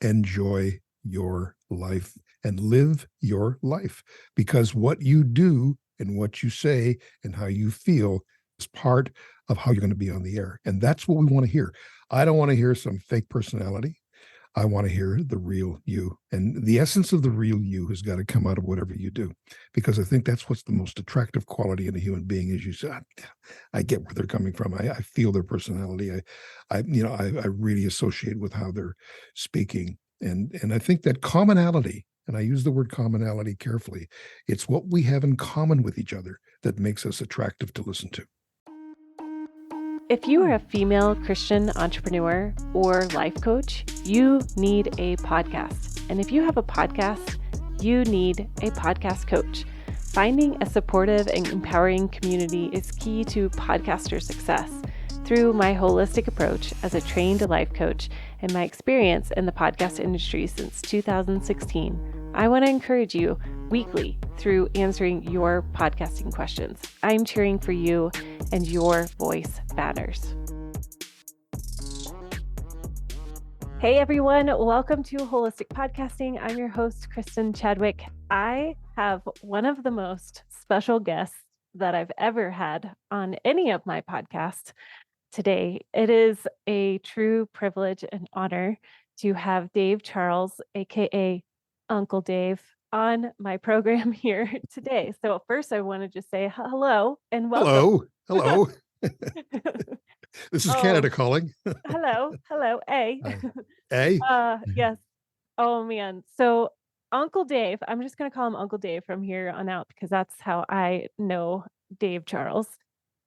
enjoy your life and live your life, because what you do and what you say and how you feel is part of how you're going to be on the air. And that's what we want to hear. I don't want to hear some fake personality. I want to hear the real you. And the essence of the real you has got to come out of whatever you do, because I think that's what's the most attractive quality in a human being. Is you say, I get where they're coming from. I feel their personality. I really associate with how they're speaking. And I think that commonality, and I use the word commonality carefully, it's what we have in common with each other that makes us attractive to listen to. If you are a female Christian entrepreneur or life coach, you need a podcast. And if you have a podcast, you need a podcast coach. Finding a supportive and empowering community is key to podcaster success. Through my holistic approach as a trained life coach and my experience in the podcast industry since 2016, I want to encourage you weekly through answering your podcasting questions. I'm cheering for you, and your voice matters. Hey everyone, welcome to Holistic Podcasting. I'm your host, Kristin Chadwick. I have one of the most special guests that I've ever had on any of my podcasts today. It is a true privilege and honor to have Dave Charles, aka Uncle Dave, on my program here today. So first I want to just say hello and welcome. Hello. This is Canada calling. Hello. Hey. Yes. Oh man. So Uncle Dave, I'm just going to call him Uncle Dave from here on out because that's how I know Dave Charles.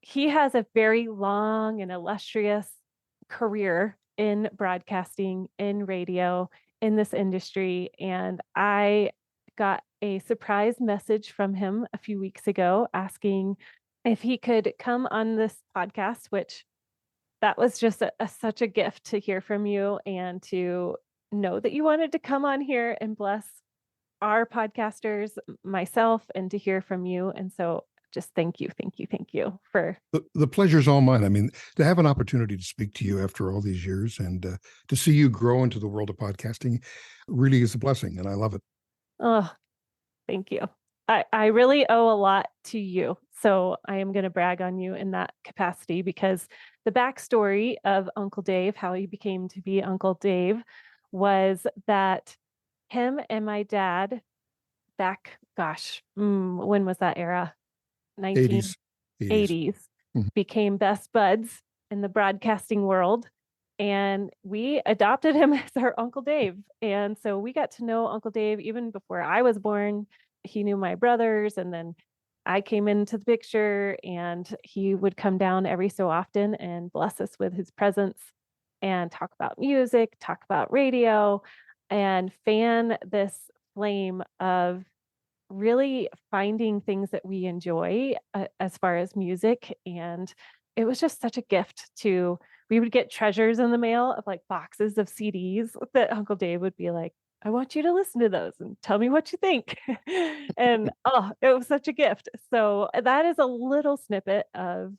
He has a very long and illustrious career in broadcasting, in radio, in this industry. And I got a surprise message from him a few weeks ago asking if he could come on this podcast, which that was just such a gift to hear from you and to know that you wanted to come on here and bless our podcasters, myself, and to hear from you. And so just thank you for the pleasure's all mine. I mean, to have an opportunity to speak to you after all these years and to see you grow into the world of podcasting really is a blessing, and I love it. Oh, thank you. I really owe a lot to you. So I am going to brag on you in that capacity, because the backstory of Uncle Dave, how he became to be Uncle Dave, was that him and my dad back, when was that era? 1980s. 80s. Became best buds in the broadcasting world. And we adopted him as our Uncle Dave. And so we got to know Uncle Dave even before I was born. He knew my brothers, and then I came into the picture, and he would come down every so often and bless us with his presence and talk about music, talk about radio, and fan this flame of really finding things that we enjoy as far as music. And it was just such a gift we would get treasures in the mail of like boxes of CDs that Uncle Dave would be like, I want you to listen to those and tell me what you think. And it was such a gift. So that is a little snippet of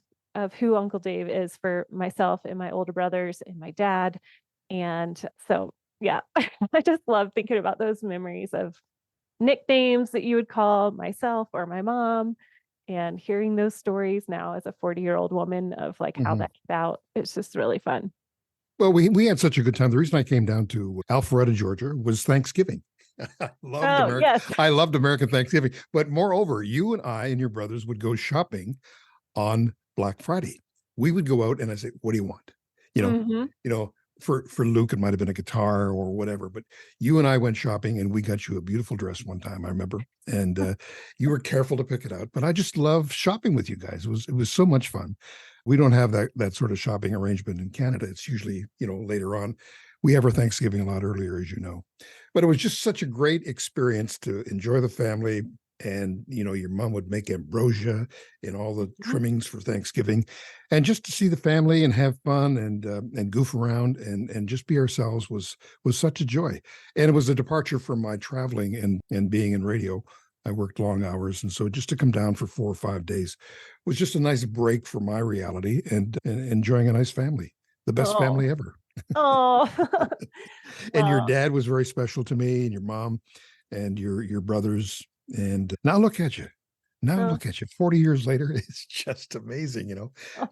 who Uncle Dave is for myself and my older brothers and my dad. And so, yeah, I just love thinking about those memories of nicknames that you would call myself or my mom, and hearing those stories now as a 40-year-old woman of like how that came out. It's just really fun. Well, we had such a good time. The reason I came down to Alpharetta, Georgia, was Thanksgiving. I loved American Thanksgiving. But moreover, you and I and your brothers would go shopping on Black Friday. We would go out and I'd say, what do you want? For Luke, it might have been a guitar or whatever, but you and I went shopping and we got you a beautiful dress one time, I remember. And you were careful to pick it out, but I just love shopping with you guys. It was so much fun. We don't have that sort of shopping arrangement in Canada. It's usually, later on. We have our Thanksgiving a lot earlier, as you know. But it was just such a great experience to enjoy the family. And, your mom would make ambrosia and all the trimmings for Thanksgiving. And just to see the family and have fun and goof around and just be ourselves was such a joy. And it was a departure from my traveling and being in radio. I worked long hours. And so just to come down for 4 or 5 days was just a nice break from my reality and enjoying a nice family, the best family ever. Oh, And your well, dad was very special to me, and your mom, and your brothers. And now look at you. Now uh, look at you. 40 years later, it's just amazing,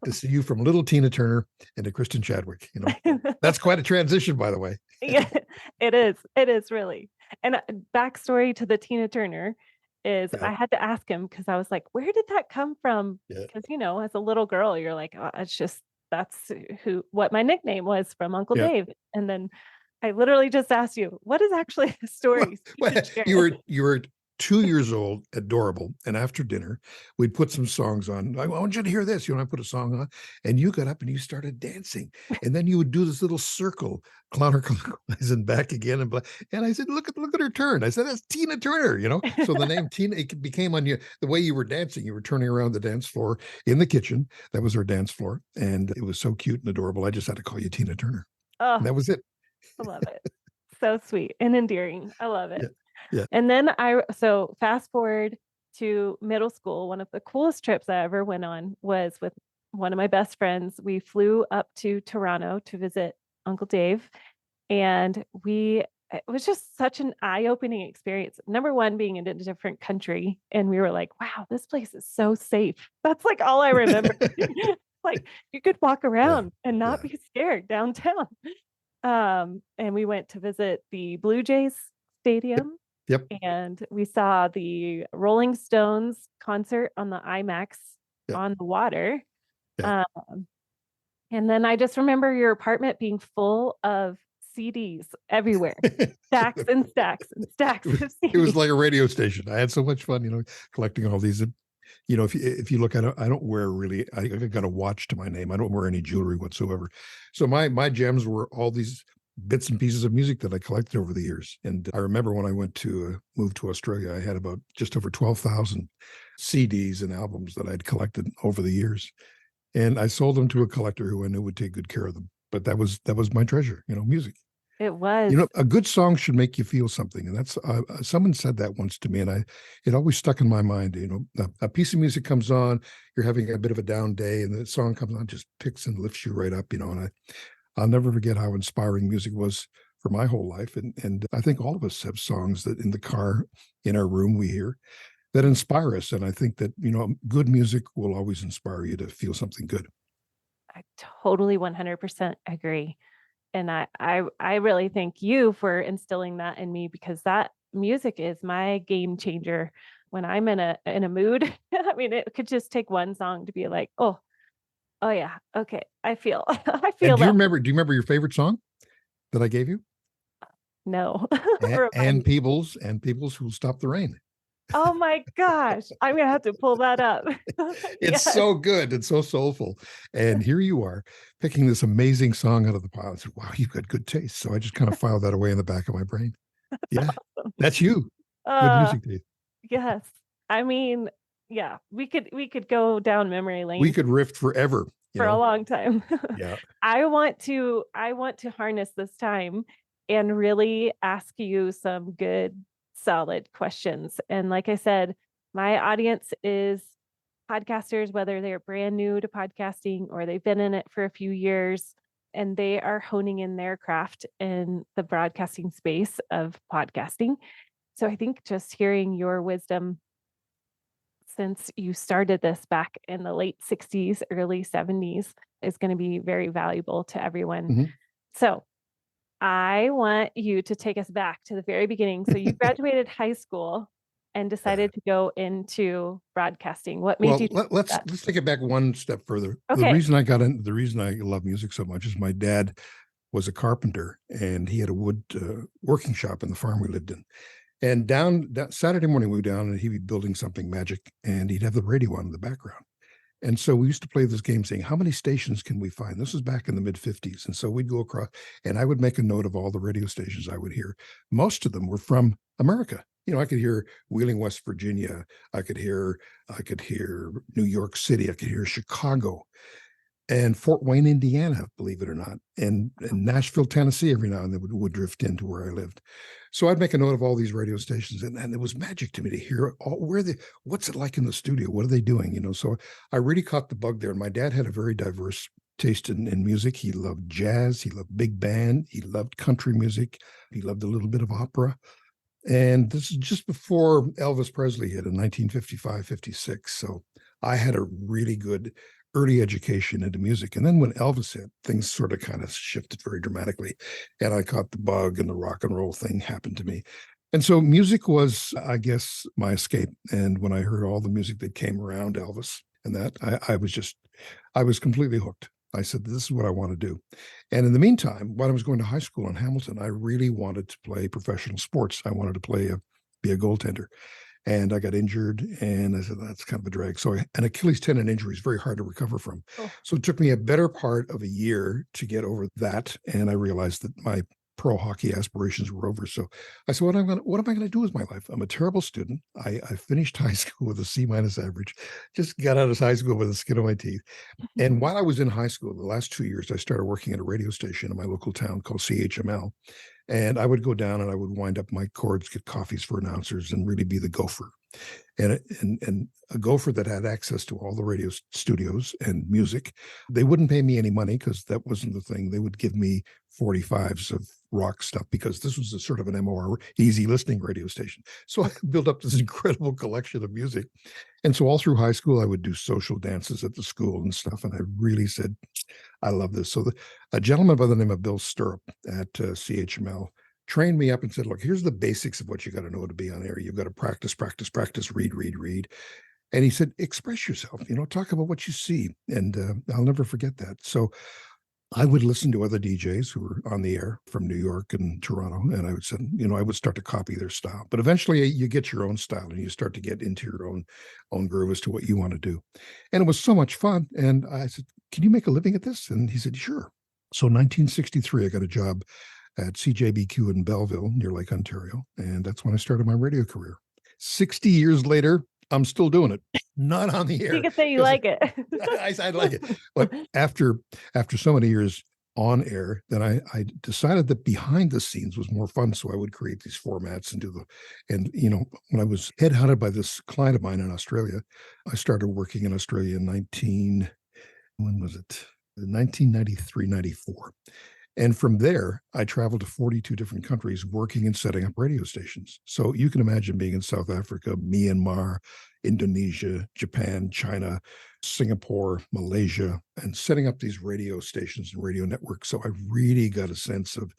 to see you from little Tina Turner into Kristen Chadwick. That's quite a transition, by the way. yeah, it is. It is really. And backstory to the Tina Turner is Yeah, I had to ask him because I was like, where did that come from? yeah, Because, as a little girl, you're like, it's just that's what my nickname was from Uncle yeah. Dave. And then I literally just asked you, what is actually the Well, story? So you well, should share you it. were you were 2 years old, adorable, and after dinner, we'd put some songs on. I want you to hear this. I put a song on, and you got up and you started dancing, and then you would do this little circle, counterclockwise and back again, and I said, look at her turn. I said, that's Tina Turner. So the name Tina, it became on you the way you were dancing. You were turning around the dance floor in the kitchen. That was our dance floor, and it was so cute and adorable. I just had to call you Tina Turner, and Oh, that was it. I love it. So sweet and endearing. I love it. Yeah, yeah, And then so fast forward to middle school, one of the coolest trips I ever went on was with one of my best friends. We flew up to Toronto to visit Uncle Dave, and it was just such an eye-opening experience. Number one, being in a different country, and we were like, wow, this place is so safe. That's like all I remember. Like you could walk yeah, around and not yeah. be scared downtown. And we went to visit the Blue Jays stadium, Yep. and we saw the Rolling Stones concert on the IMAX Yep. on the water. Yeah. Um, and then I just remember your apartment being full of CDs everywhere, stacks and stacks and stacks of It was CDs. like a radio station. I had so much fun, collecting all these. And, if you look at it, I don't wear really. I got a watch to my name. I don't wear any jewelry whatsoever. So my gems were all these bits and pieces of music that I collected over the years. And I remember when I went to move to Australia, I had about just over 12,000 CDs and albums that I'd collected over the years, and I sold them to a collector who I knew would take good care of them. But that was my treasure, music. It was. A good song should make you feel something, and that's someone said that once to me, and it always stuck in my mind. A piece of music comes on, you're having a bit of a down day, and the song comes on, just picks and lifts you right up. And I'll never forget how inspiring music was for my whole life, and I think all of us have songs that in the car, in our room, we hear that inspire us, and I think that good music will always inspire you to feel something good. I totally 100% agree. And I really thank you for instilling that in me because that music is my game changer when I'm in a mood. I mean, it could just take one song to be like, oh yeah, okay, I feel I And feel that. do you remember your favorite song that I gave you? No. And, Remind and me. Peoples and Peoples Who'll Stop the Rain. Oh my gosh. I'm gonna have to pull that up. It's Yes. so good. It's so soulful. And here you are picking this amazing song out of the pile. I said, wow, you've got good taste. So I just kind of filed that away in the back of my brain. Yeah, Awesome. that's you. Good Uh music taste. yes. I mean, yeah, we could go down memory We lane could riff forever, you for a know? long time. Yeah. I want to harness this time and really ask you some good solid questions. And like I said, my audience is podcasters, whether they're brand new to podcasting or they've been in it for a few years, and they are honing in their craft in the broadcasting space of podcasting. So I think just hearing your wisdom since you started this back in the late 60s, early 70s is going to be very valuable to everyone. Mhm. So I want you to take us back to the very beginning. So you graduated high school and Yeah. decided to go into broadcasting. What made Well, you do that? let's take it back one step further. Okay. The reason I love music so much is my dad was a carpenter, and he had a wood working shop in the farm we lived in. And down Saturday morning, we were down, and he'd be building something magic, and he'd have the radio on in the background. And so we used to play this game saying, how many stations can we find? This was back in the mid 50s. And so we'd go across, and I would make a note of all the radio stations I would hear. Most of them were from America. I could hear Wheeling, West Virginia. I could hear New York City. I could hear Chicago and Fort Wayne, Indiana, believe it or not, and Nashville, Tennessee, every now and then would drift into where I lived. So I'd make a note of all these radio stations, and it was magic to me to hear what's it like in the studio? What are they doing? So I really caught the bug there. And my dad had a very diverse taste in music. He loved jazz. He loved big band. He loved country music. He loved a little bit of opera. And this is just before Elvis Presley hit in 1955, 56. So I had a really good early education into music. And then when Elvis hit, things sort of kind of shifted very dramatically. And I caught the bug, and the rock and roll thing happened to me. And so music was, I guess, my escape. And when I heard all the music that came around Elvis and that, I was completely hooked. I said, this is what I want to do. And in the meantime, while I was going to high school in Hamilton, I really wanted to play professional sports. I wanted to be a goaltender. And I got injured, and I said, that's kind of a drag. So an Achilles tendon injury is very hard to recover from. Oh. So it took me a better part of a year to get over that. And I realized that my pro hockey aspirations were over. So I said, what am I going to do with my life? I'm a terrible student. I finished high school with a C- average, just got out of high school with the skin on my teeth. And while I was in high school, the last 2 years, I started working at a radio station in my local town called CHML. And I would go down and I would wind up my cords, get coffees for announcers, and really be the gopher. And a gopher that had access to all the radio studios and music. They wouldn't pay me any money because that wasn't the thing. They would give me 45s of rock stuff because this was a sort of an MOR, easy listening radio station. So I built up this incredible collection of music. And so all through high school, I would do social dances at the school and stuff. And I really said, I love this. So a gentleman by the name of Bill Stirrup at CHML trained me up and said, look, here's the basics of what you got to know to be on air. You've got to practice, read. And he said, express yourself, talk about what you see. And I'll never forget that. So I would listen to other DJs who were on the air from New York and Toronto. And I would say, I would start to copy their style. But eventually you get your own style and you start to get into your own groove as to what you want to do. And it was so much fun. And I said, can you make a living at this? And he said, sure. So 1963, I got a job at CJBQ in Belleville near Lake Ontario. And that's when I started my radio career. 60 years later, I'm still doing it, not on the air. You can say you like it. I like it. But after so many years on air, then I decided that behind the scenes was more fun. So I would create these formats and when I was headhunted by this client of mine in Australia, I started working in Australia in 1993, 94. And from there, I traveled to 42 different countries working and setting up radio stations. So you can imagine being in South Africa, Myanmar, Indonesia, Japan, China, Singapore, Malaysia, and setting up these radio stations and radio networks. So I really got a sense of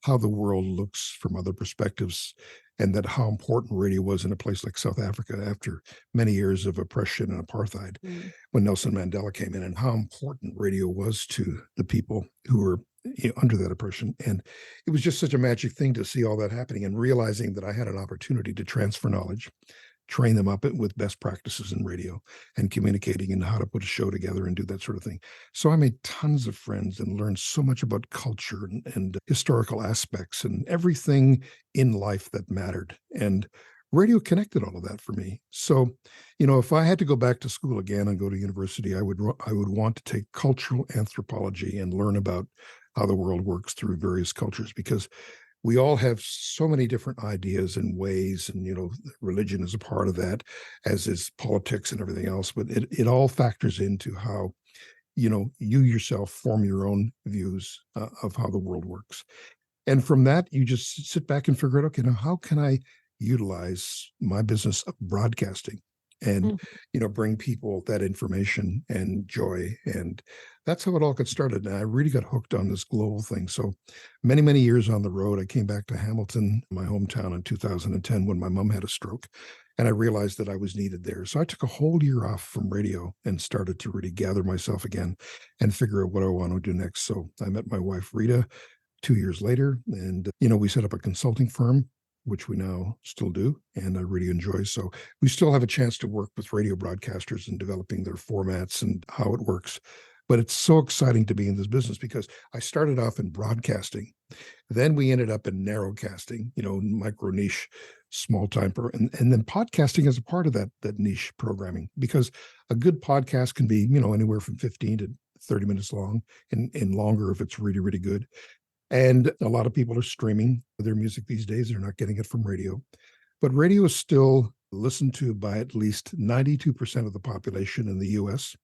how the world looks from other perspectives, and that how important radio was in a place like South Africa after many years of oppression and apartheid, when Nelson Mandela came in, and how important radio was to the people who were under that oppression. And it was just such a magic thing to see all that happening and realizing that I had an opportunity to transfer knowledge, train them up with best practices in radio and communicating and how to put a show together and do that sort of thing. So I made tons of friends and learned so much about culture and historical aspects and everything in life that mattered. And radio connected all of that for me. So, if I had to go back to school again and go to university, I would want to take cultural anthropology and learn about how the world works through various cultures, because we all have so many different ideas and ways, and religion is a part of that, as is politics and everything else. But it all factors into how you yourself form your own views of how the world works. And from that, you just sit back and figure out, okay, now how can I utilize my business of broadcasting and bring people that information and joy. And that's how it all got started. And I really got hooked on this global thing. So many years on the road, I came back to Hamilton, my hometown, in 2010 when my mom had a stroke, and I realized that I was needed there. So I took a whole year off from radio and started to really gather myself again and figure out what I want to do next. So I met my wife, Rita, 2 years later, and we set up a consulting firm, which we now still do, and I really enjoy. So we still have a chance to work with radio broadcasters and developing their formats and how it works. But it's so exciting to be in this business because I started off in broadcasting. Then we ended up in narrowcasting, micro niche, small time, and then podcasting as a part of that niche programming, because a good podcast can be, anywhere from 15 to 30 minutes long and longer if it's really, really good. And a lot of people are streaming their music these days. They're not getting it from radio. But radio is still listened to by at least 92% of the population in the US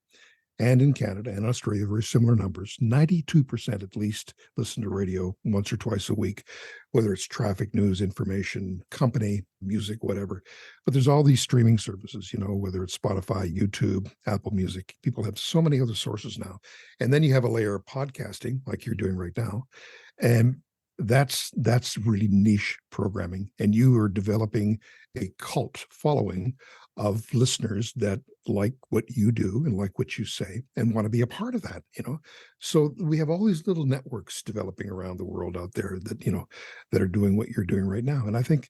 and in Canada and Australia, very similar numbers. 92% at least listen to radio once or twice a week, whether it's traffic, news, information, company, music, whatever. But there's all these streaming services, whether it's Spotify, YouTube, Apple Music. People have so many other sources now. And then you have a layer of podcasting like you're doing right now. And that's really niche programming. And you are developing a cult following of listeners that like what you do and like what you say and want to be a part of that. So we have all these little networks developing around the world out there that that are doing what you're doing right now. And I think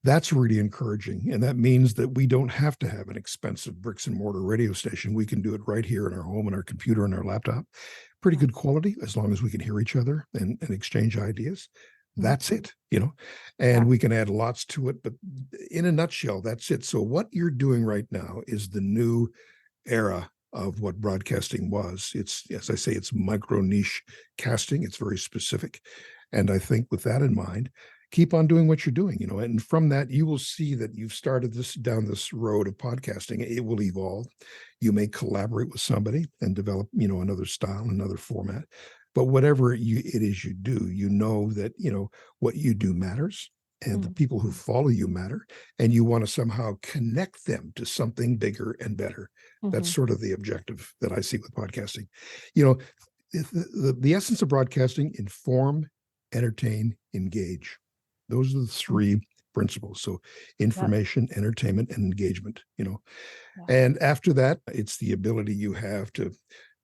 that's really encouraging. And that means that we don't have to have an expensive bricks and mortar radio station. We can do it right here in our home, in our computer, and our laptop. Pretty good quality, as long as we can hear each other and exchange ideas. That's it, and we can add lots to it. But in a nutshell, that's it. So what you're doing right now is the new era of what broadcasting was. It's, as I say, it's micro niche casting. It's very specific. And I think with that in mind, keep on doing what you're doing, and from that, you will see that you've started down this road of podcasting. It will evolve. You may collaborate with somebody and develop, another style, another format. But whatever it is you do, that, what you do matters, and the people who follow you matter, and you want to somehow connect them to something bigger and better. That's sort of the objective that I see with podcasting. The essence of broadcasting: inform, entertain, engage. Those are the three principles. So information, entertainment, and engagement, and after that, it's the ability you have to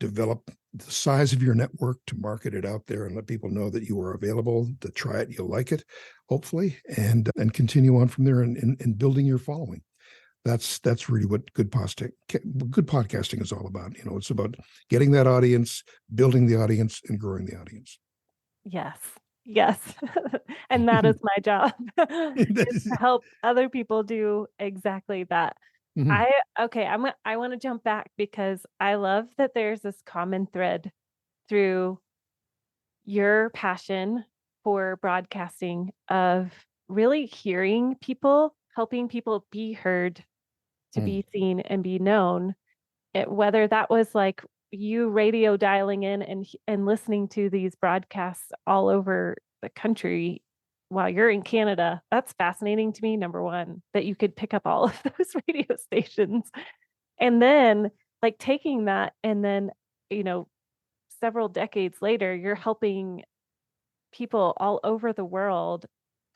develop the size of your network to market it out there and let people know that you are available, to try it, you'll like it, hopefully, and continue on from there and building your following. That's really what good podcasting is all about. It's about getting that audience, building the audience, and growing the audience. Yes. And that is my job, is to help other people do exactly that. I want to jump back because I love that there's this common thread through your passion for broadcasting of really hearing people, helping people be heard, to be seen and be known. Whether that was like you radio dialing in and listening to these broadcasts all over the country while you're in Canada, that's fascinating to me. Number one, that you could pick up all of those radio stations. And then like taking that and then, several decades later, you're helping people all over the world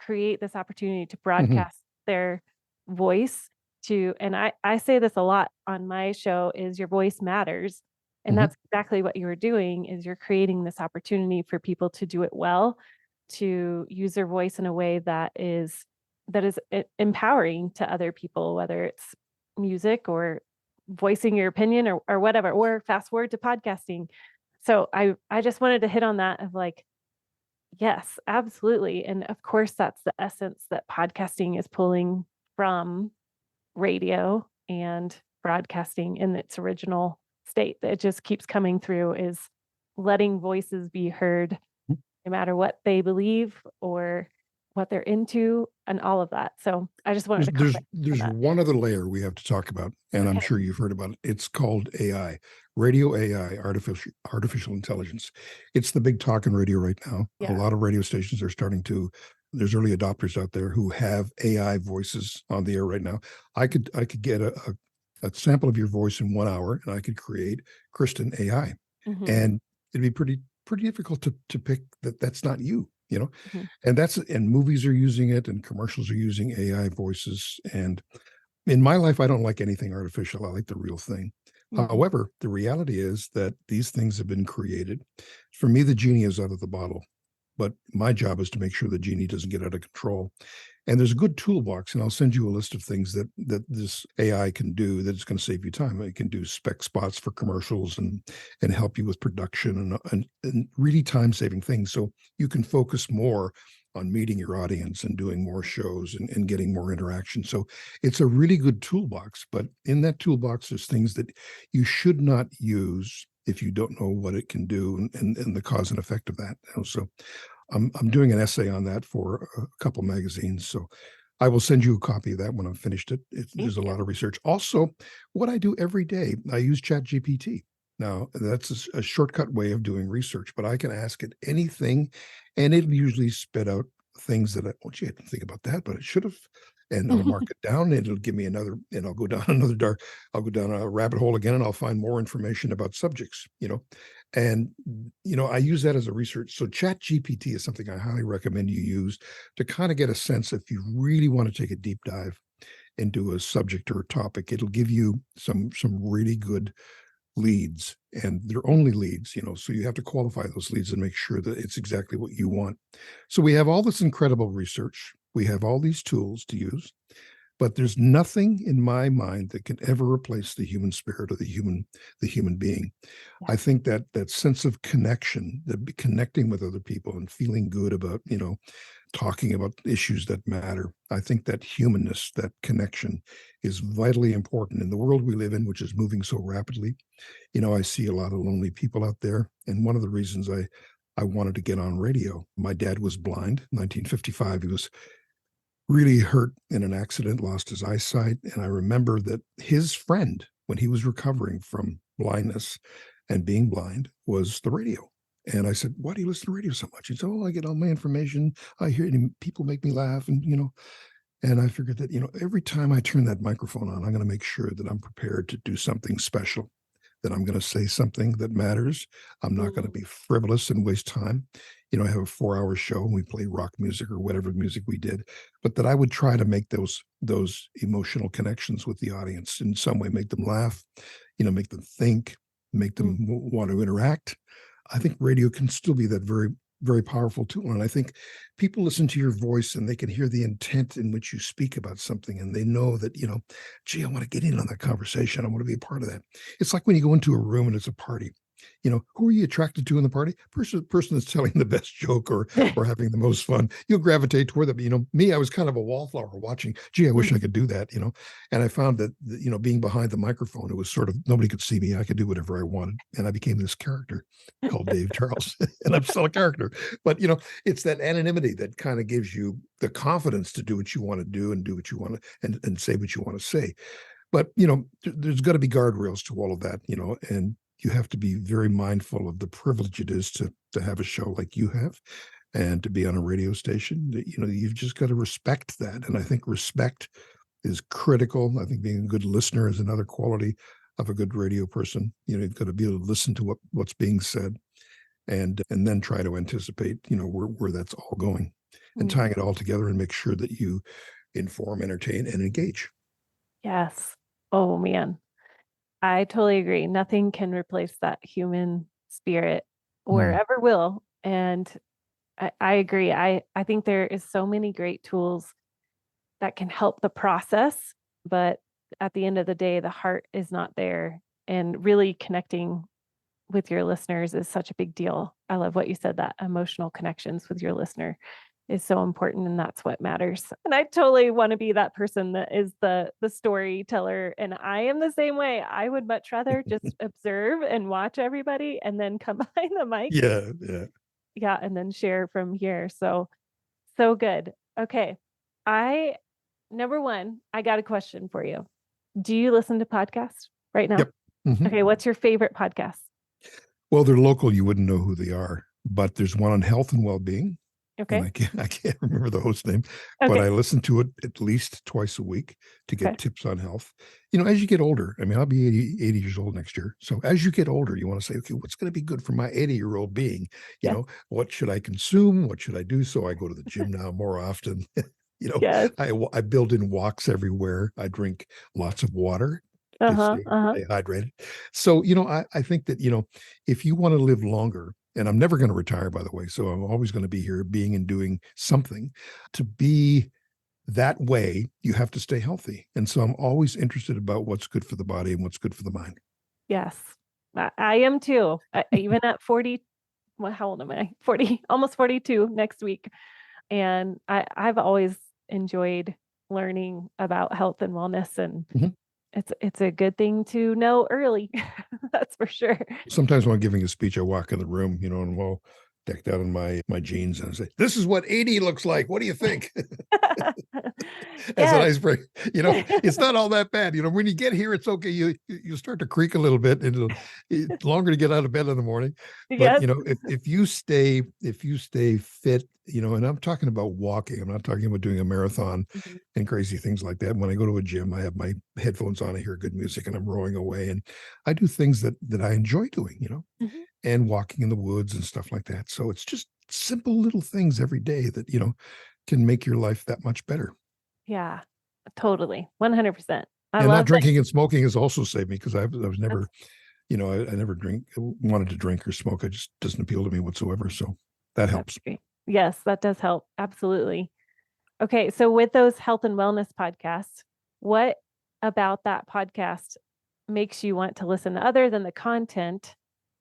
create this opportunity to broadcast their voice and I say this a lot on my show, is your voice matters. And that's exactly what you're doing, is you're creating this opportunity for people to do it well, to use their voice in a way that is empowering to other people, whether it's music or voicing your opinion or whatever, or fast forward to podcasting. So I just wanted to hit on that of like, yes, absolutely. And of course, that's the essence that podcasting is pulling from radio and broadcasting in its original state. That it just keeps coming through, is letting voices be heard, no matter what they believe or what they're into and all of that. So I just wanted to comment. There's one other layer we have to talk about, and I'm sure you've heard about it. It's called AI, radio AI, artificial intelligence. It's the big talk in radio right now. A lot of radio stations are starting to. There's early adopters out there who have AI voices on the air right now. I could get a sample of your voice in 1 hour, and I could create Kristin AI, and it'd be pretty difficult to pick that's not you. And movies are using it, and commercials are using AI voices. And in my life, I don't like anything artificial. I like the real thing. However, the reality is that these things have been created. For me, the genie is out of the bottle, but my job is to make sure the genie doesn't get out of control. And there's a good toolbox, and I'll send you a list of things that this AI can do that is going to save you time. It can do spec spots for commercials and help you with production and really time-saving things, so you can focus more on meeting your audience and doing more shows and getting more interaction. So it's a really good toolbox, but in that toolbox, there's things that you should not use if you don't know what it can do and the cause and effect of that. So I'm doing an essay on that for a couple magazines. So I will send you a copy of that when I've finished it. There's a lot of research. Also, what I do every day, I use ChatGPT. Now, that's a shortcut way of doing research, but I can ask it anything, and it'll usually spit out things that oh, gee, I didn't think about that, but it should have. And I'll mark it down, and it'll give me another, and I'll go down I'll go down a rabbit hole again, and I'll find more information about subjects, And, I use that as a research. So Chat GPT is something I highly recommend you use to kind of get a sense if you really want to take a deep dive into a subject or a topic. It'll give you some really good leads, and they're only leads, so you have to qualify those leads and make sure that it's exactly what you want. So we have all this incredible research. We have all these tools to use, but there's nothing in my mind that can ever replace the human spirit or the human being. Yeah. I think that sense of connection, that connecting with other people and feeling good about, talking about issues that matter. I think that humanness, that connection is vitally important in the world we live in, which is moving so rapidly. I see a lot of lonely people out there. And one of the reasons I wanted to get on radio, my dad was blind in 1955. He was really hurt in an accident, lost his eyesight. And I remember that his friend, when he was recovering from blindness and being blind, was the radio. And I said, why do you listen to radio so much? He said, oh, I get all my information. I hear it, and people make me laugh. And I figured that, every time I turn that microphone on, I'm going to make sure that I'm prepared to do something special, that I'm going to say something that matters. I'm not going to be frivolous and waste time. I have a 4-hour show and we play rock music or whatever music we did, but that I would try to make those emotional connections with the audience in some way, make them laugh, make them think, make them want to interact. I think radio can still be that very, very powerful tool. And I think people listen to your voice and they can hear the intent in which you speak about something. And they know that, gee, I want to get in on that conversation. I want to be a part of that. It's like when you go into a room and it's a party. Who are you attracted to in the party? Person that's telling the best joke or having the most fun. You'll gravitate toward them. Me, I was kind of a wallflower watching. Gee, I wish I could do that. And I found that being behind the microphone, it was sort of nobody could see me. I could do whatever I wanted, and I became this character called Dave Charles, and I'm still a character. But it's that anonymity that kind of gives you the confidence to do what you want to do and do what you want to and say what you want to say. But there's got to be guardrails to all of that. And you have to be very mindful of the privilege it is to have a show like you have and to be on a radio station. You've just got to respect that. And I think respect is critical. I think being a good listener is another quality of a good radio person. You've got to be able to listen to what's being said and then try to anticipate, where that's all going and tying it all together and make sure that you inform, entertain, and engage. Yes. Oh, man. I totally agree. Nothing can replace that human spirit or ever will. And I agree. I think there is so many great tools that can help the process, but at the end of the day, the heart is not there. And really connecting with your listeners is such a big deal. I love what you said, that emotional connections with your listener is so important, and that's what matters. And I totally want to be that person that is the storyteller, and I am the same way. I would much rather just observe and watch everybody and then come behind the mic. Yeah, and then share from here. So good. Okay. Number one, I got a question for you. Do you listen to podcasts right now? Yep. Mm-hmm. Okay, what's your favorite podcast? Well, they're local. You wouldn't know who they are, but there's one on health and well-being. Okay. And I can't remember the host name, but I listen to it at least twice a week to get tips on health. As you get older, I'll be 80 years old next year. So as you get older, you want to say, okay, what's going to be good for my 80-year-old being? What should I consume? What should I do? So I go to the gym now more often. I build in walks everywhere. I drink lots of water to stay hydrated. So, I think that, if you want to live longer, and I'm never going to retire, by the way, so I'm always going to be here being and doing something. To be that way, you have to stay healthy. And so I'm always interested about what's good for the body and what's good for the mind. Yes, I am too. Even at 40, well, how old am I? 40, almost 42 next week. And I've always enjoyed learning about health and wellness, and it's a good thing to know early. That's for sure. Sometimes when I'm giving a speech, I walk in the room, and decked out in my jeans, and I say, "This is what 80 looks like. What do you think?" As an Yes. icebreaker. It's not all that bad. When you get here, it's okay. You start to creak a little bit, and it's longer to get out of bed in the morning. But Yes. if you stay fit, and I'm talking about walking. I'm not talking about doing a marathon Mhm. and crazy things like that. When I go to a gym, I have my headphones on, I hear good music, and I'm rowing away, and I do things that I enjoy doing. Mhm. And walking in the woods and stuff like that. So it's just simple little things every day that can make your life that much better. Yeah, totally. 100%. I And not love that. drinking and smoking has also saved me because I was That's never, I never wanted to drink or smoke. It just doesn't appeal to me whatsoever. So that that's helps. great. Yes, that does help. Absolutely. Okay, so with those health and wellness podcasts, what about that podcast makes you want to listen other than the content?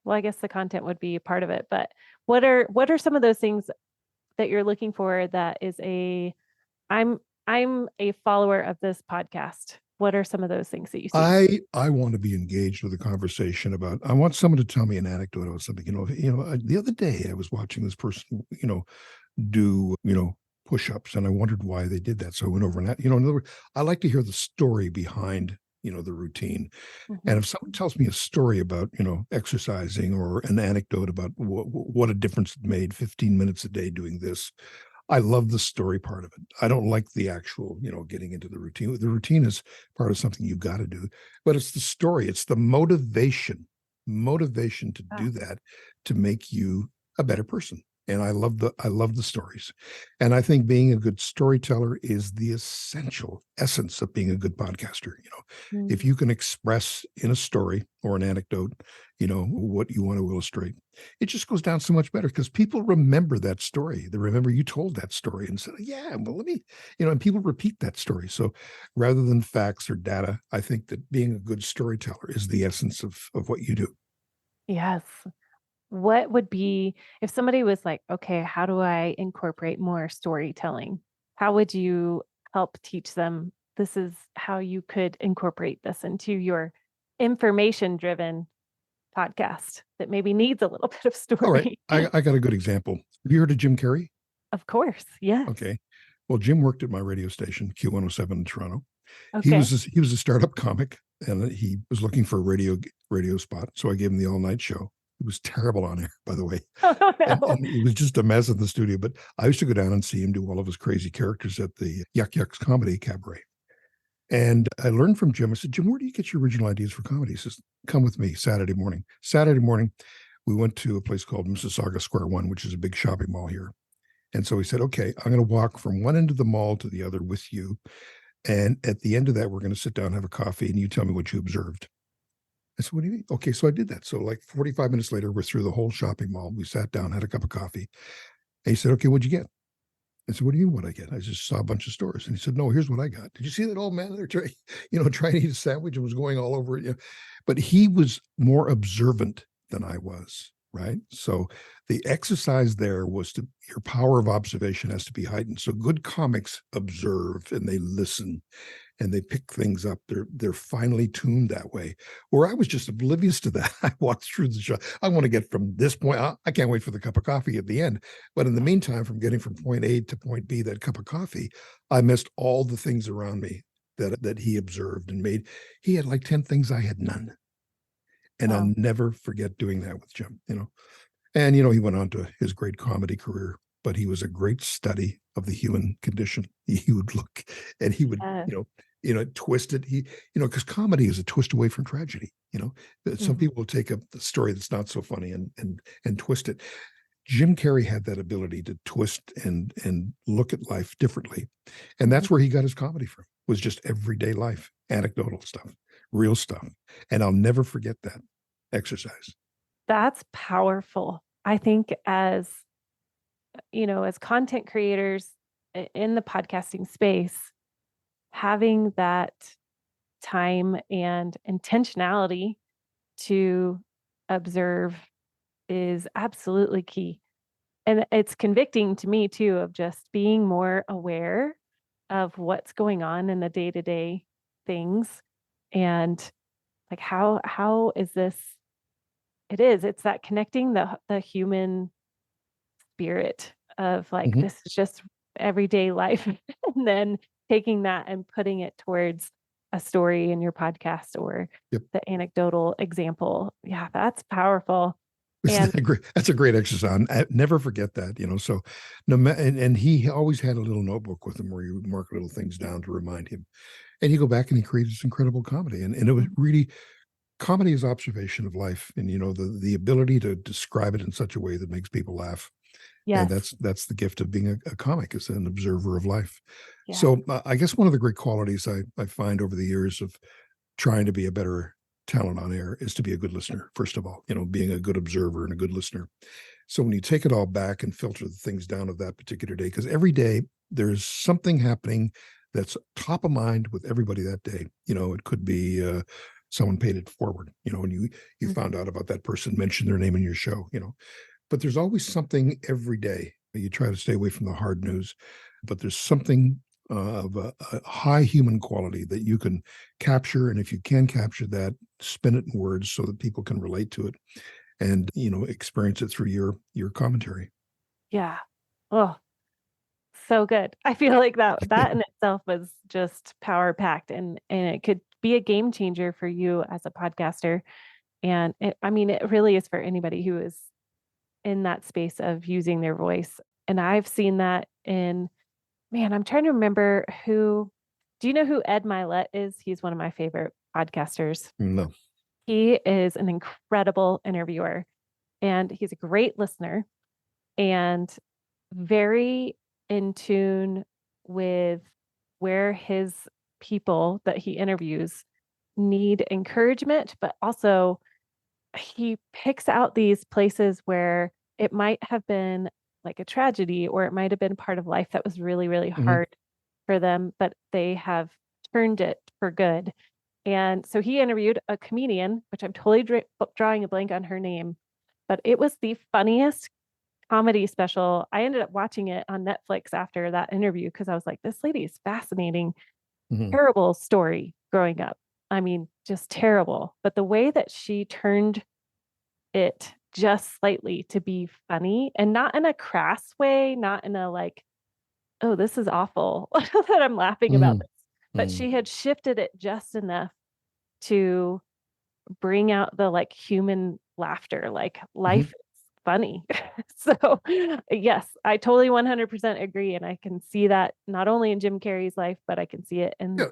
Well, I guess the content would be a part of it, but what are some of those things that you're looking for that is I'm I'm a follower of this podcast. What are some of those things that you see? I want to be engaged with a conversation about. I want someone to tell me an anecdote about something. The other day I was watching this person, do push-ups, and I wondered why they did that. So I went over and that. In other words, I like to hear the story behind the routine. And Mhm. if someone tells me a story about exercising, or an anecdote about what a difference it made, 15 minutes a day doing this, I love the story part of it. I don't like the actual, getting into the routine. The routine is part of something you got to do, but it's the story, it's the motivation to Ah, do that, to make you a better person. And I love the stories. And I think being a good storyteller is the essential essence of being a good podcaster. If mm, you can express in a story or an anecdote, what you want to illustrate, it just goes down so much better because people remember that story. They remember you told that story and said, "Yeah, well, let me," and people repeat that story. So rather than facts or data, I think that being a good storyteller is the essence of what you do. yes. What would be if somebody was like, "Okay, how do I incorporate more storytelling?" How would you help teach them, this is how you could incorporate this into your information-driven podcast that maybe needs a little bit of All right, story? I got a good example. Have you heard of Jim Carrey? Of course, yes. Okay. Well, Jim worked at my radio station, Q107 in Toronto. He Okay. was he was a startup comic, and he was looking for a radio spot. So I gave him the all night show. It was terrible on air, by the way, Oh, no. and it was just a mess in the studio. But I used to go down and see him do all of his crazy characters at the Yuck Yucks Comedy Cabaret. And I learned from Jim. I said, "Jim, where do you get your original ideas for comedy?" He says, "Come with me Saturday morning." Saturday morning, we went to a place called Mississauga Square One, which is a big shopping mall here. And so he said, "Okay, I'm going to walk from one end of the mall to the other with you. And at the end of that, we're going to sit down and have a coffee, and you tell me what you observed." I said, "What do you mean?" Okay, so I did that. So like 45 minutes later, we're through the whole shopping mall. We sat down, had a cup of coffee. And he said, "Okay, what'd you get?" I said, "What do you mean what I get?" I just saw a bunch of stores. And he said, "No, here's what I got. Did you see that old man there trying to eat a sandwich and was going all over it?" But he was more observant than I was, right? So the exercise there was to your power of observation has to be heightened. So good comics observe and they listen and they pick things up. They're finely tuned that way. Where I was just oblivious to that. I walked through the show. I want to get from this point. I can't wait for the cup of coffee at the end. But in the meantime, from getting from point A to point B, that cup of coffee, I missed all the things around me that he observed and made. He had like 10 things I had none. And I'll Wow. never forget doing that with Jim. And he went on to his great comedy career, but he was a great study of the human condition. He would look and he would, Yes. twist it. Because comedy is a twist away from tragedy. Some Mhm. people will take a story that's not so funny and twist it. Jim Carrey had that ability to twist and look at life differently. And Mhm. that's where he got his comedy from, was just everyday life, anecdotal stuff, real stuff. And I'll never forget that exercise. That's powerful. I think as content creators in the podcasting space, having that time and intentionality to observe is absolutely key. And it's convicting to me too of just being more aware of what's going on in the day-to-day things and like how is this it's that connecting the human spirit of like, Mhm. this is just everyday life. And then taking that and putting it towards a story in your podcast or Yep. the anecdotal example. Yeah, that's powerful. Isn't And that great? That's a great exercise. I never forget that, So and he always had a little notebook with him where he would mark little things down to remind him. And you go back and he created this incredible comedy. And it was really comedy is observation of life and the ability to describe it in such a way that makes people laugh. And yes, that's the gift of being a comic, is an observer of life. yeah. So I guess one of the great qualities I find over the years of trying to be a better talent on air is to be a good listener, first of all, being a good observer and a good listener. So when you take it all back and filter the things down of that particular day, because every day there's something happening that's top of mind with everybody that day. It could be someone paid it forward, and you Mhm. found out about that person, mentioned their name in your show, but there's always something every day. You try to stay away from the hard news, but there's something of a high human quality that you can capture. And if you can capture that, spin it in words so that people can relate to it and, experience it through your commentary. Yeah. Oh, so good. I feel like that in itself was just power packed and it could be a game changer for you as a podcaster. And I mean, it really is for anybody who is in that space of using their voice. And I've seen that in, man, I'm trying to remember do you know who Ed Milet is? He's one of my favorite podcasters. No. He is an incredible interviewer and he's a great listener and very in tune with where his people that he interviews need encouragement, but also he picks out these places where it might have been like a tragedy or it might have been part of life that was really, really Mhm. hard for them, but they have turned it for good. And so he interviewed a comedian, which I'm totally drawing a blank on her name, but it was the funniest comedy special. I ended up watching it on Netflix after that interview because I was like, this lady is fascinating. Mhm. Terrible story growing up. I mean, just terrible. But the way that she turned it just slightly to be funny and not in a crass way, not in a like, oh, this is awful that I'm laughing about Mhm. this. But Mhm. she had shifted it just enough to bring out the like human laughter, like life Mhm. is funny. So, yes, I totally 100% agree. And I can see that not only in Jim Carrey's life, but I can see it in Yeah.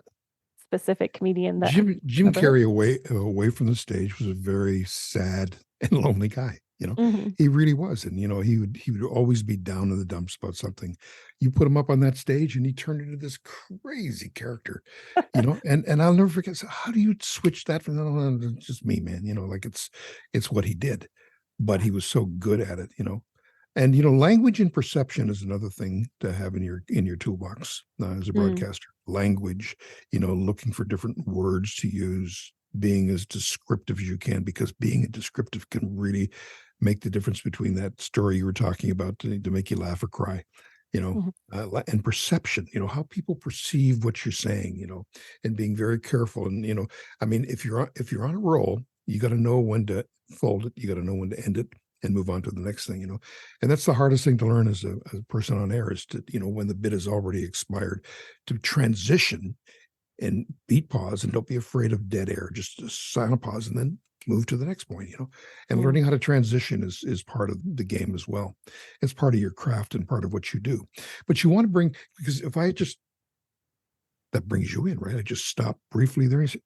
specific comedian that Jim I've heard. Carrey away from the stage was a very sad and lonely guy. Mhm. He really was, and he would always be down in the dumps about something. You put him up on that stage, and he turned into this crazy character. And I'll never forget. So how do you switch that from "No, no, it's just me, man"? Like it's what he did, but Yeah. he was so good at it. And language and perception is another thing to have in your toolbox as a Mm. broadcaster. Language, looking for different words to use, being as descriptive as you can, because being a descriptive can really make the difference between that story you were talking about to make you laugh or cry. Mhm. And perception, how people perceive what you're saying, and being very careful. And I mean, if you're on a roll, you got to know when to fold it, you got to know when to end it and move on to the next thing. And that's the hardest thing to learn as a person on air, is to when the bit is already expired, to transition and beat pause, and don't be afraid of dead air. Just sign a pause and then move to the next point. And Mm. learning how to transition is part of the game as well. It's part of your craft and part of what you do. But you want to bring, because if I just, that brings you in, right? I just stop briefly there and say,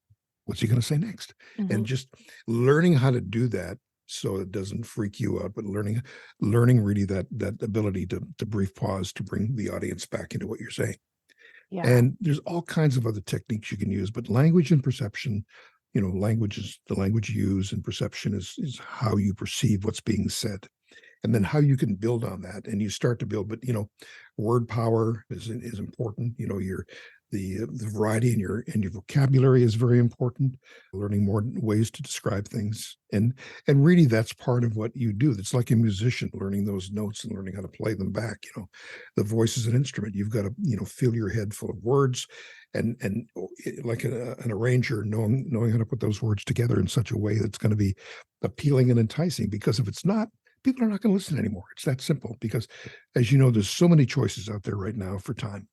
what's he going to say next? And Mhm. just learning how to do that so it doesn't freak you out, but learning really that ability to brief pause to bring the audience back into what you're saying. Yeah. And there's all kinds of other techniques you can use, but language and perception, language is the language you use, and perception is how you perceive what's being said. And then how you can build on that, and you start to build. But word power is important. Your the variety in your vocabulary is very important. Learning more ways to describe things, and really that's part of what you do. That's like a musician, learning those notes and learning how to play them back. The voice is an instrument. You've got to fill your head full of words, and like an arranger, knowing how to put those words together in such a way that's going to be appealing and enticing. Because if it's not, people are not going to listen anymore. It's that simple because, as you know, there's so many choices out there right now for time.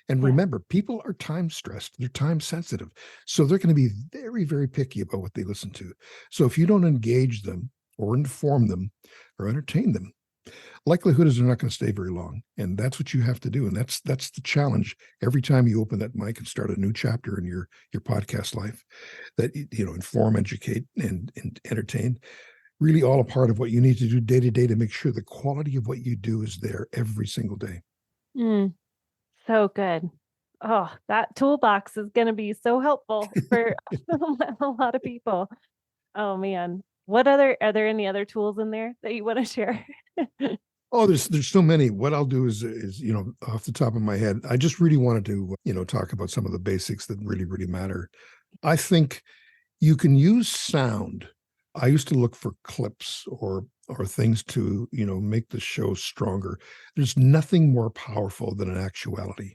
And Yeah. remember, people are time stressed. They're time sensitive. So they're going to be very, very picky about what they listen to. So if you don't engage them or inform them or entertain them, likelihood is they're not going to stay very long. And that's what you have to do. And that's the challenge every time you open that mic and start a new chapter in your podcast life, that, you know, inform, educate, and entertain. Really all a part of what you need to do day to day to make sure the quality of what you do is there every single day. Mm, so good. Oh, that toolbox is going to be so helpful for a lot of people. Oh man. Are there any other tools in there that you want to share? Oh, there's so many. What I'll do is, you know, off the top of my head, I just really wanted to, you know, talk about some of the basics that really, really matter. I think you can use sound. I used to look for clips or things to, you know, make the show stronger. There's nothing more powerful than an actuality.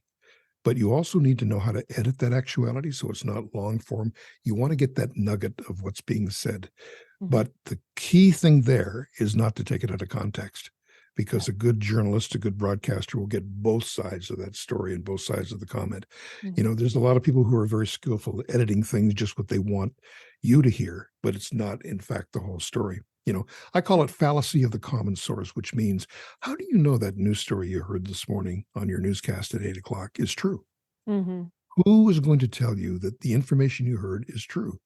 But you also need to know how to edit that actuality so it's not long form. You want to get that nugget of what's being said. But the key thing there is not to take it out of context, because a good journalist, a good broadcaster will get both sides of that story and both sides of the comment. You know, there's a lot of people who are very skillful at editing things just what they want you to hear, but it's not, in fact, the whole story. You know, I call it fallacy of the common source, which means, how do you know that news story you heard this morning on your newscast at 8 o'clock is true? Mm-hmm. Who is going to tell you that the information you heard is true?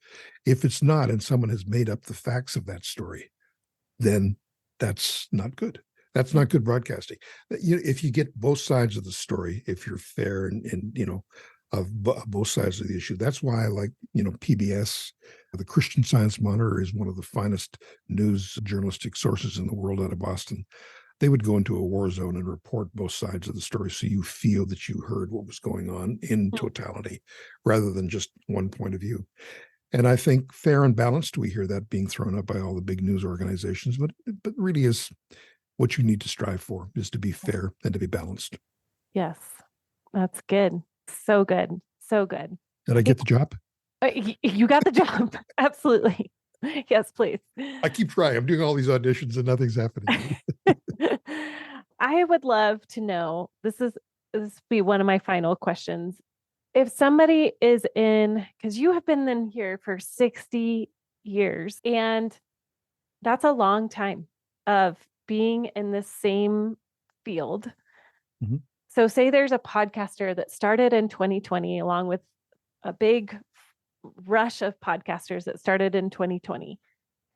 If it's not, and someone has made up the facts of that story, then that's not good. That's not good broadcasting. If you get both sides of the story, if you're fair and you know, of both sides of the issue, that's why I like, you know, PBS. The Christian Science Monitor is one of the finest news journalistic sources in the world out of Boston. They would go into a war zone and report both sides of the story so you feel that you heard what was going on in totality rather than just one point of view. And I think fair and balanced, we hear that being thrown up by all the big news organizations, but really is what you need to strive for, is to be fair and to be balanced. Yes, that's good. So good. So good. Did I get the job? You got the job. Absolutely. Yes, please. I keep trying. I'm doing all these auditions and nothing's happening. I would love to know, this will be one of my final questions. If somebody is because you have been in here for 60 years, and that's a long time of being in the same field. Mhm. So say there's a podcaster that started in 2020, along with a big rush of podcasters that started in 2020,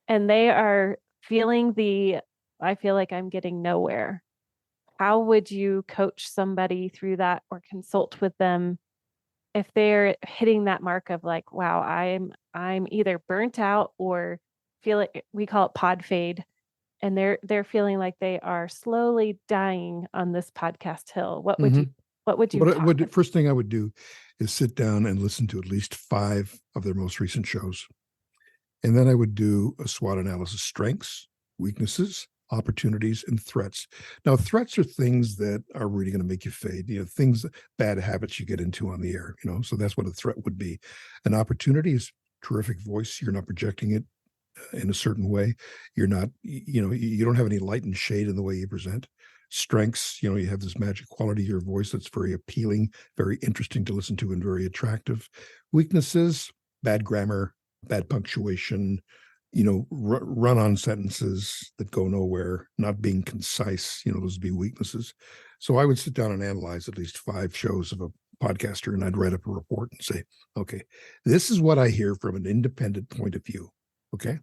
and they are feeling I feel like I'm getting nowhere. How would you coach somebody through that or consult with them if they're hitting that mark of like, wow, I'm either burnt out or feel like, we call it pod fade, and they're feeling like they are slowly dying on this podcast hill? What would you Mhm. what would you What I talk would with? first thing I would do is sit down and listen to at least 5 of their most recent shows. And then I would do a SWOT analysis: strengths, weaknesses, opportunities, and threats. Now, threats are things that are really going to make you fade, you know, things, bad habits you get into on the air, you know, so that's what a threat would be. An opportunity is terrific voice. You're not projecting it in a certain way. You're not, you know, you don't have any light and shade in the way you present. Strengths, you know, you have this magic quality to your voice that's very appealing, very interesting to listen to, and very attractive. Weaknesses: bad grammar, bad punctuation, you know, run-on sentences that go nowhere, not being concise, you know, those would be weaknesses. So I would sit down and analyze at least 5 shows of a podcaster, and I'd write up a report and say, okay, this is what I hear from an independent point of view. Okay.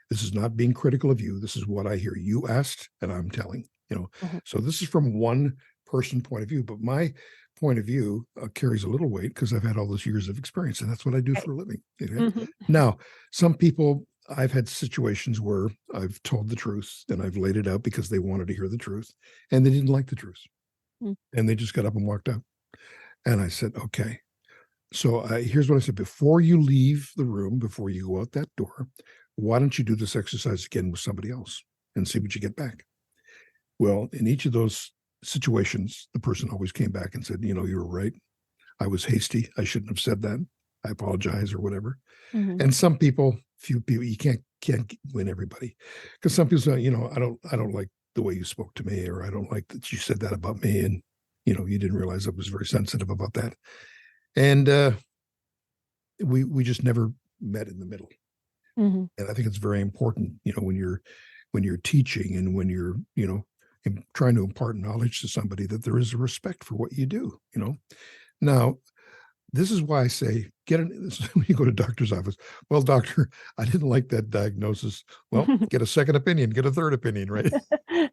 This is not being critical of you. This is what I hear. You asked, and I'm telling, you know. Mhm. So this is from one person point of view, but my point of view carries a little weight because I've had all those years of experience, and that's what I do Right. for a living. Okay? Mhm. Now, some people, I've had situations where I've told the truth and I've laid it out because they wanted to hear the truth, and they didn't like the truth, Mm. and they just got up and walked out. And I said, okay. So here's what I said: before you leave the room, before you go out that door, why don't you do this exercise again with somebody else and see what you get back? Well, in each of those situations, the person always came back and said, you know, you were right. I was hasty. I shouldn't have said that. I apologize, or whatever. Mhm. And some people, few people, you can't can't win everybody, because some people say, I don't like the way you spoke to me, or I don't like that you said that about me, and you didn't realize I was very sensitive about that, and we just never met in the middle. Mhm. And I think it's very important, when you're teaching and when you're trying to impart knowledge to somebody, that there is a respect for what you do. Now, this is why I say when you go to doctor's office. Well, doctor, I didn't like that diagnosis. Well, get a second opinion, get a third opinion, right?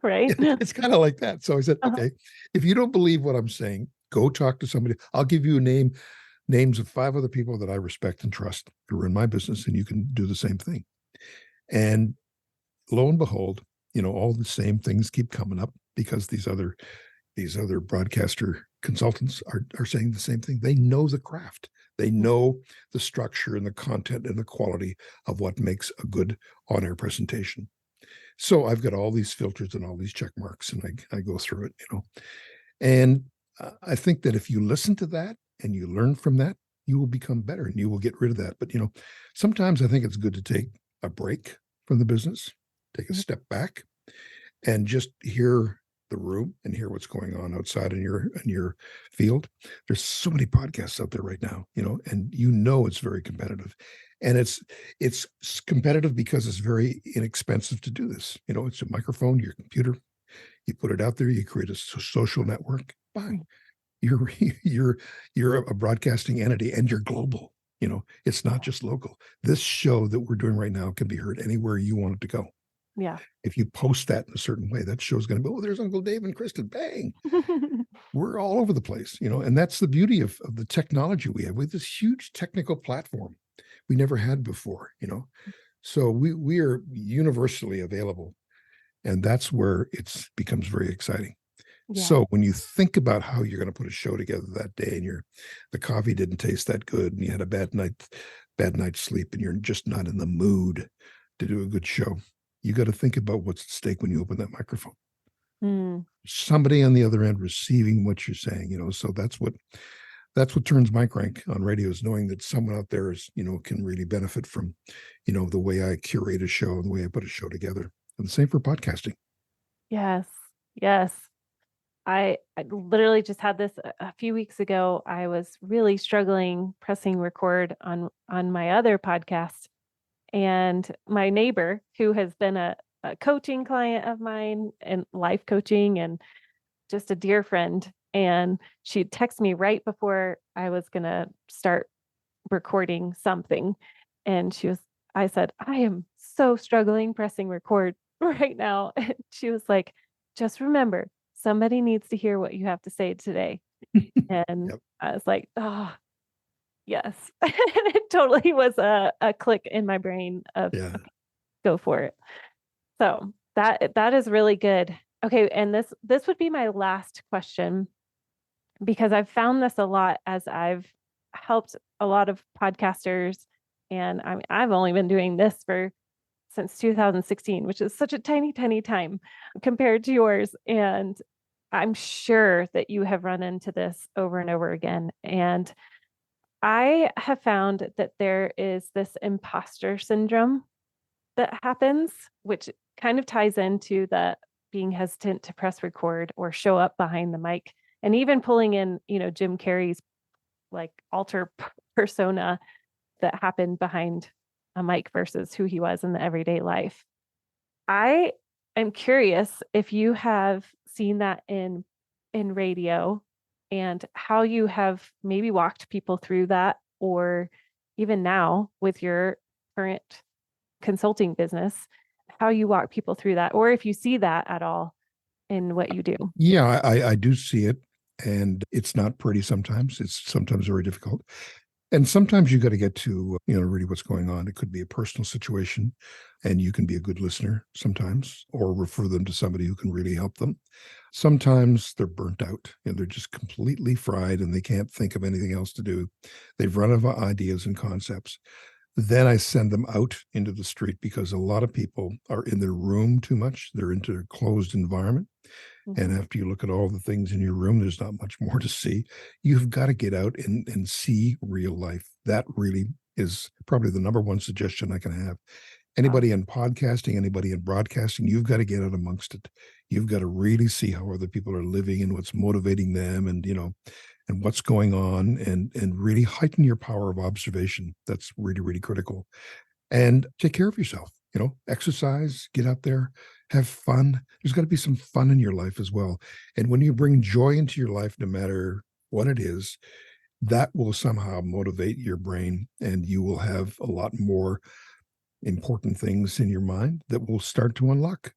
Right. It's kind of like that. So I said, Uh-huh. okay, if you don't believe what I'm saying, go talk to somebody. I'll give you names of 5 other people that I respect and trust who are in my business, and you can do the same thing. And lo and behold, all the same things keep coming up, because these other broadcaster consultants are saying the same thing. They know the craft. They know the structure and the content and the quality of what makes a good on-air presentation. So I've got all these filters and all these check marks, and I go through it, And I think that if you listen to that and you learn from that, you will become better and you will get rid of that. But sometimes I think it's good to take a break from the business, take a step back, and just hear the room and hear what's going on outside in your field. There's so many podcasts out there right now, and it's very competitive. And it's competitive because it's very inexpensive to do this. It's a microphone, your computer, you put it out there, you create a social network. Bang. You're a broadcasting entity, and you're global. It's not just local. This show that we're doing right now can be heard anywhere you want it to go. Yeah. If you post that in a certain way, that show's going to be, there's Uncle Dave and Kristin. Bang. We're all over the place, and that's the beauty of the technology we have. We have this huge technical platform we never had before, So we are universally available, and that's where it becomes very exciting. Yeah. So when you think about how you're going to put a show together that day, and the coffee didn't taste that good, and you had a bad night's sleep, and you're just not in the mood to do a good show, you got to think about what's at stake when you open that microphone. Mm. Somebody on the other end receiving what you're saying, so that's what turns my crank on radio, is knowing that someone out there is, can really benefit from, the way I curate a show and the way I put a show together. And the same for podcasting. Yes. Yes. I literally just had this a few weeks ago. I was really struggling pressing record on my other podcast, and my neighbor, who has been a coaching client of mine and life coaching and just a dear friend, and she texted me right before I was going to start recording something, and I said, I am so struggling pressing record right now. And she was like, just remember, somebody needs to hear what you have to say today. And Yep. I was like, oh, yes. And it totally was a click in my brain of, Yeah. okay, go for it. So that is really good. Okay. And this would be my last question, because I've found this a lot as I've helped a lot of podcasters. And I've only been doing this since 2016, which is such a tiny, tiny time compared to yours. And I'm sure that you have run into this over and over again. And I have found that there is this imposter syndrome that happens, which kind of ties into the being hesitant to press record or show up behind the mic, and even pulling in, Jim Carrey's like alter persona that happened behind a mic versus who he was in the everyday life. I am curious if you have seen that in radio, and how you have maybe walked people through that, or even now with your current consulting business, how you walk people through that, or if you see that at all in what you do. Yeah, I do see it, and it's not pretty sometimes. It's sometimes very difficult. And sometimes you got to get to, really what's going on. It could be a personal situation, and you can be a good listener sometimes, or refer them to somebody who can really help them. Sometimes they're burnt out and they're just completely fried and they can't think of anything else to do. They've run out of ideas and concepts. Then I send them out into the street, because a lot of people are in their room too much. They're into a closed environment. And after you look at all the things in your room, there's not much more to see. You've got to get out and see real life. That really is probably the number one suggestion I can have, Anybody in podcasting, anybody in broadcasting, you've got to get out amongst it. You've got to really see how other people are living and what's motivating them, and and what's going on, and really heighten your power of observation. That's really, really critical. And take care of yourself. Exercise, get out there, have fun. There's got to be some fun in your life as well. And when you bring joy into your life, no matter what it is, that will somehow motivate your brain, and you will have a lot more important things in your mind that will start to unlock.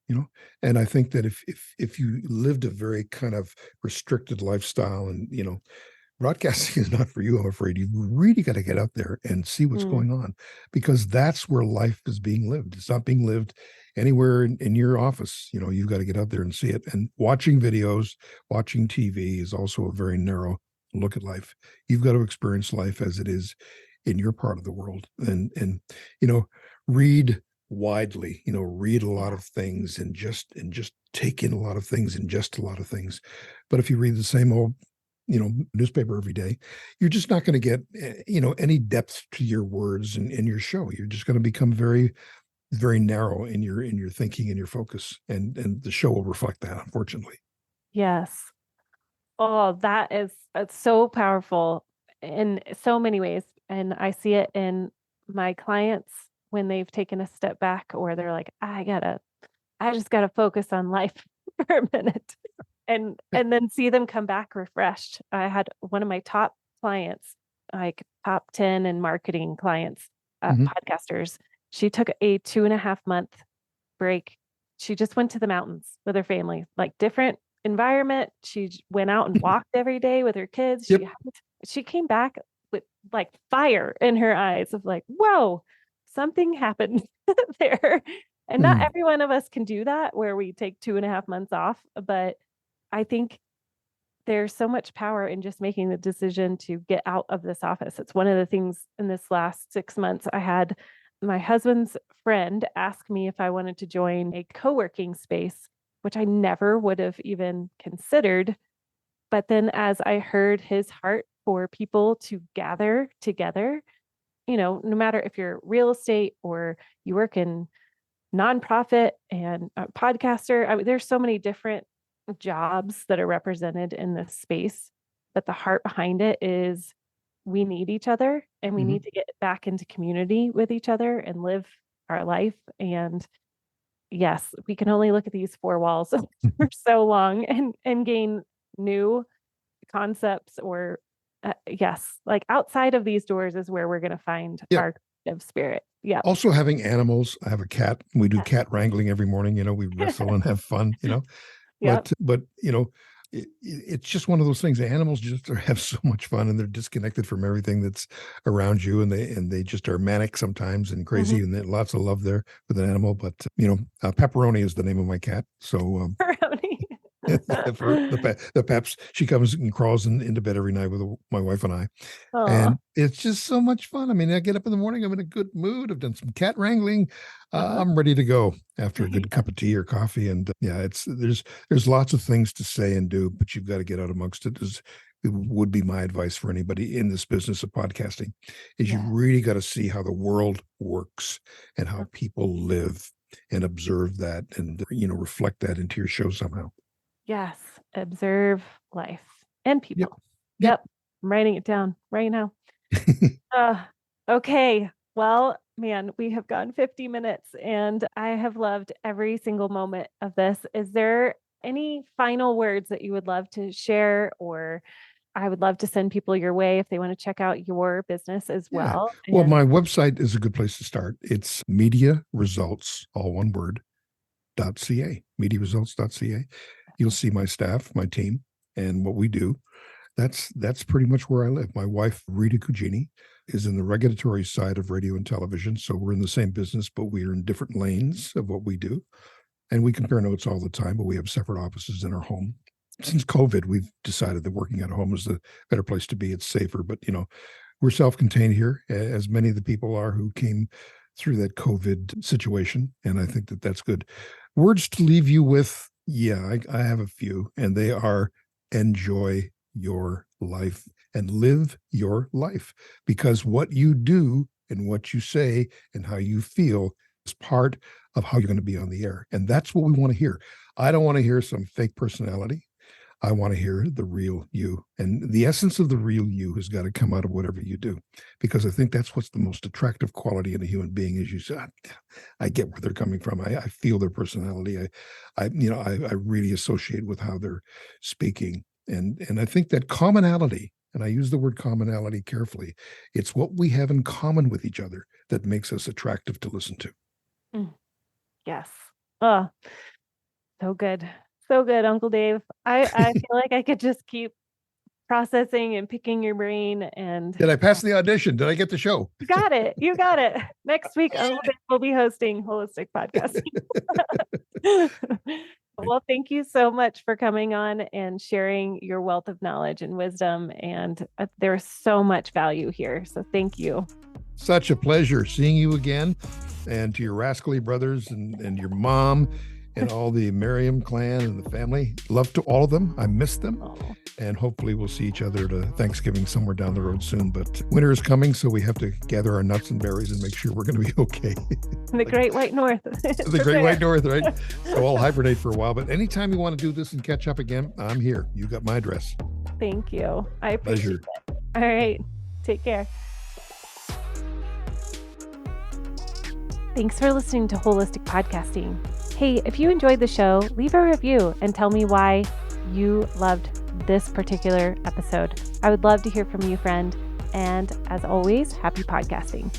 And I think that if you lived a very kind of restricted lifestyle, and broadcasting is not for you, I'm afraid. You really got to get out there and see what's Mm. going on, because that's where life is being lived. It's not being lived anywhere in your office. You've got to get out there and see it. And watching videos, watching TV is also a very narrow look at life. You've got to experience life as it is in your part of the world, and read widely. Read a lot Yeah. of things, and just take in a lot of things, and just a lot of things. But if you read the same old newspaper every day, you're just not going to get any depth to your words and in your show. You're just going to become very, very narrow in your thinking and your focus, and the show will reflect that, unfortunately. Yes. Oh, it's so powerful in so many ways. And I see it in my clients when they've taken a step back, or they're like, I just gotta focus on life for a minute, Yeah. and then see them come back refreshed. I had one of my top clients, like top 10 in marketing clients, Mhm. podcasters. She took a 2.5 month break. She just went to the mountains with her family, like different environment. Went out and walked every day with her kids. Yep. She came back with like fire in her eyes of like, whoa, something happened there. And not Mhm. every one of us can do that where we take 2.5 months off. But I think there's so much power in just making the decision to get out of this office. It's one of the things in this last 6 months. I had my husband's friend ask me if I wanted to join a co-working space, which I never would have even considered. But then as I heard his heart for people to gather together, no matter if you're real estate or you work in nonprofit and a podcaster. I mean, there's so many different jobs that are represented in this space, but the heart behind it is we need each other, and we Mhm. need to get back into community with each other and live our life. And yes, we can only look at these four walls for so long and gain new concepts, or yes, like outside of these doors is where we're going to find Yep. our creative spirit. Yep. Also, having animals. I have a cat. We do Yes. cat wrangling every morning. We wrestle and have fun. Yep. But it's just one of those things. Animals just have so much fun, and they're disconnected from everything that's around you, and they just are manic sometimes and Mhm. crazy, and lots of love there with an animal. But Pepperoni is the name of my cat. So Brownie. for the Peps, she comes and crawls into bed every night with my wife and I, Aw. and it's just so much fun. I mean, I get up in the morning, I'm in a good mood. I've done some cat wrangling. Uh-huh. I'm ready to go after a good Yeah. cup of tea or coffee. And yeah, there's lots of things to say and do, but you've got to get out amongst it. It would be my advice for anybody in this business of podcasting, is you Yeah. really got to see how the world works and how people live, and observe that, and reflect that into your show somehow. Yes. Observe life and Yep. people. Yep. Yep. I'm writing it down right now. Uh, okay. Well, man, we have gone 50 minutes and I have loved every single moment of this. Is there any final words that you would love to share, or I would love to send people your way if they want to check out your business as Yeah. well? Well, And my website is a good place to start. It's media results, all one word, .ca, mediaresults.ca. You'll see my staff, my team, and what we do. That's pretty much where I live. My wife, Rita Cugini, is in the regulatory side of radio and television. So we're in the same business, but we are in different lanes of what we do. And we compare notes all the time, but we have separate offices in our home. Since COVID, we've decided that working at home is the better place to be. It's safer, but we're self-contained here, as many of the people are who came through that COVID situation. And I think that that's good. Words to leave you with. Yeah, I have a few, and they are: enjoy your life and live your life, because what you do and what you say and how you feel part of how you're going to be on the air. And that's what we want to hear. I don't want to hear some fake personality. I want to hear the real you. And the essence of the real you has got to come out of whatever you do, because I think that's what's the most attractive quality in a human being. Is you say, I get where they're coming from. I feel their personality. I really associate with how they're speaking. And I think that commonality, and I use the word commonality carefully, it's what we have in common with each other that makes us attractive to listen to. Yes. Oh, so good. So good, Uncle Dave. I feel like I could just keep processing and picking your brain. And Did I pass the audition? Did I get the show? you got it. You got it. Next week, Uncle Dave will be hosting Holistic Podcasting. Well, thank you so much for coming on and sharing your wealth of knowledge and wisdom. And there's so much value here. So thank you. Such a pleasure seeing you again, and to your rascally brothers and your mom and all the Merriam clan and the family. Love to all of them. I miss them. Oh. And hopefully we'll see each other at Thanksgiving somewhere down the road soon. But winter is coming, so we have to gather our nuts and berries and make sure we're going to be okay. The Great White North. The Great White North, right? So I'll hibernate for a while. But anytime you want to do this and catch up again, I'm here. You got my address. Thank you. I appreciate Pleasure. it. All right. Take care. Thanks for listening to Holistic Podcasting. Hey, if you enjoyed the show, leave a review and tell me why you loved this particular episode. I would love to hear from you, friend. And as always, happy podcasting.